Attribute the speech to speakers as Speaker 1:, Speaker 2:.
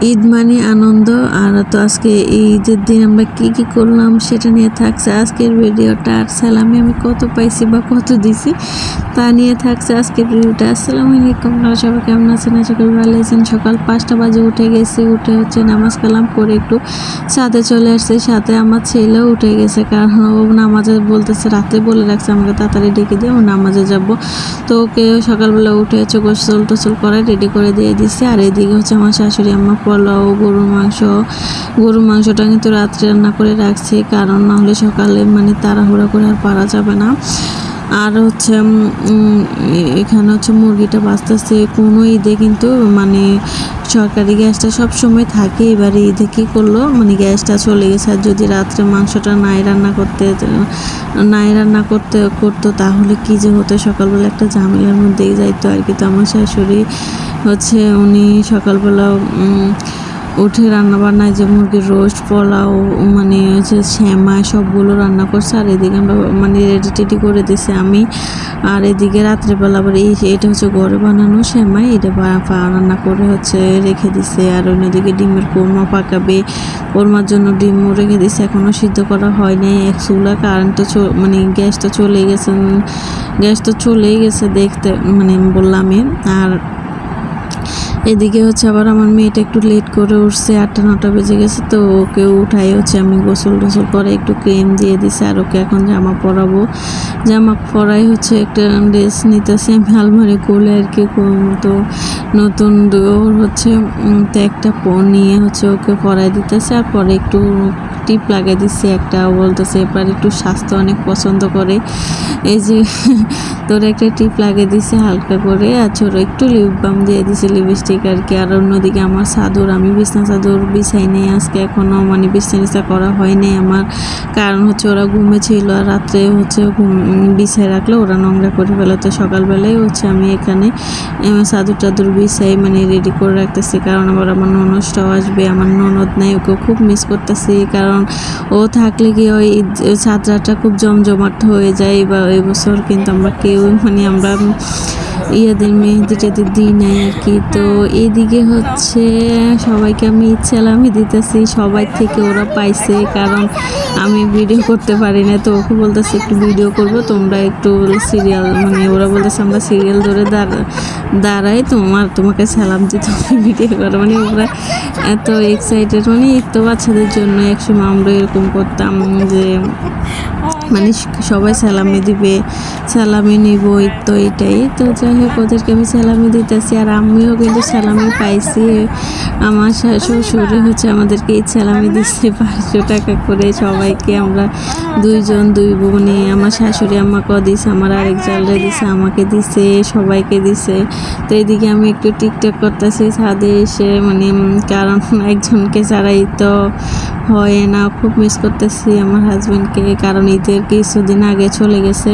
Speaker 1: ঈদ মানে আনন্দ। আর তো আজকে এই ঈদের দিন আমরা কি কি করলাম সেটা নিয়ে থাকছে আজকের ভিডিওটা। আর সালামি আমি কত পাইছি বা কত দিছি তা নিয়ে থাকছে আজকের ভিডিওটা। আসসালামু আলাইকুম, আপনারা সবাই কেমন আছেন? আশা করি ভালো আছেন। সকাল 5টা বাজে উঠে গেছি, উঠে হচ্ছে নামাজ কালাম করে একটু সাথে চলে আসছে। সাথে আমার ছেলেও উঠে গেছে, কারণ ও নামাজে বলতেছে, রাত্রে বলে রাখছে আমাকে তাড়াতাড়ি ডেকে দিয়ে ও নামাজে যাব। তো ওকে সকালবেলা উঠে হচ্ছে গোসল টোসল করে রেডি করে দিয়ে দিচ্ছে। আর এদিকে হচ্ছে আমার শাশুড়ি আম্মা পোলাও, গরুর মাংসটা কিন্তু রাত্রে রান্না করে রাখছি, কারণ নাহলে সকালে মানে তাড়াহুড়া করে আর পারা যাবে না। আর হচ্ছে এখানে হচ্ছে মুরগিটা বাঁচতেছে। কোনো ঈদে কিন্তু মানে সরকারি গ্যাসটা সব সময় থাকে, এবারে ঈদে কী করলো মানে গ্যাসটা চলে গেছে। আর যদি রাত্রে মাংসটা নাই রান্না করতো তাহলে কী যে হতো, সকালবেলা একটা ঝামেলার মধ্যেই যাইতো আর কি। তো আমার শাশুড়ি হচ্ছে উনি সকালবেলা উঠে রান্নাবান্নায় যে মুরগির রোস্ট, পোলাও, মানে হচ্ছে শ্যামা সবগুলো রান্না করছে। আর এদিকে আমরা মানে রেডি টেডি করে দিছে আমি। আর এদিকে রাত্রেবেলা আবার এটা হচ্ছে ঘরে বানানো শ্যামাই, এটা রান্না করে হচ্ছে রেখে দিছে। আর অন্যদিকে ডিমের কোরমা পাকাবে, কোরমার জন্য ডিমও রেখে দিছে, এখনও সিদ্ধ করা হয় নাই। এক চুলা কারেন্ট তো মানে গ্যাস তো চলেই গেছে দেখতে মানে বললামই। আর এদিকে হচ্ছে আবার আমার মেয়েটা একটু লেট করে উঠছে, 8টা-9টা বেজে গেছে। তো ওকে উঠাই হচ্ছে আমি গোসল টোসল করে একটু ক্রিম দিয়ে দিছি। আর ওকে এখন জামা পরাই হচ্ছে একটা ড্রেস নিতেছি আমি আলমারি খুলে আর কি। তো নতুন ওর হচ্ছে তো একটা নিয়ে হচ্ছে ওকে পরাই দিতেছে। আর পরে একটু টিপ লাগিয়ে দিচ্ছে একটা, বলতেছে এবার একটু স্বাস্থ্য অনেক পছন্দ করে, এই যে তোর একটা টিপ লাগিয়ে দিছে হালকা করে। আর ছোট একটু লিপ বাম দিয়ে দিছে, লিপস্টিক আর কি। আর অন্যদিকে আমার চাদর, আমি বিছনা চাদর বিছাই নেই আজকে, এখনও মানে বিছনা করা হয় নাই আমার, কারণ হচ্ছে ওরা ঘুমে ছিল। আর রাত্রে হচ্ছে বিছাই রাখলে ওরা নোংরা করে ফেলে। তো সকালবেলায় হচ্ছে আমি এখানে চাদর টাদর বিছাই মানে রেডি করে রাখতেছি, কারণ আবার আমার ননদটাও আসবে। আমার ননদ নাই, ওকে খুব মিস করতেছি, কারণ ও থাকলে কি ওই যাত্রাটা খুব জমজমাট হয়ে যায়। বা এবছর কিন্তু আমরা কেউ মানে আমরা ইয়াদের মেহেদি টেদি দিই নাই আর কি। তো এদিকে হচ্ছে সবাইকে আমি সালামি দিতেছি, সবাই থেকে ওরা পাইছে, কারণ আমি ভিডিও করতে পারি না। তো ওকে বলতেছে একটু ভিডিও করবো, তোমরা একটু সিরিয়াল মানে ওরা বলতেছে আমরা সিরিয়াল ধরে দাঁড়াই তোমাকে সালাম দিতে ভিডিও করো। মানে ওরা এত এক্সাইটেড, মানে তো বাচ্চাদের জন্য একসময় আমরা এরকম করতাম যে মানে সবাই সালামি দিবে, সালামি নিব, তো এটাই। তো যাই হোক ওদেরকে আমি সালামি দিতেছি। আর আমিও কিন্তু সালামি পাইছি, আমার শ্বশুরে হচ্ছে আমাদেরকে এই সালামি দিচ্ছে 500 টাকা করে সবাইকে। আমরা দুই বোনে, আমার শাশুড়ি আমাকেও দিছে, আমার আরেক জালরে দিছে, আমাকে দিছে, সবাইকে দিছে। তো এদিকে আমি একটু টিকটক করতেছি ছাদে এসে, মানে কারণ একজনকে ছাড়াই তো হয় না। খুব মিস করতেছি আমার হাজব্যান্ডকে, কারণ ঈদের কিছুদিন আগে চলে গেছে।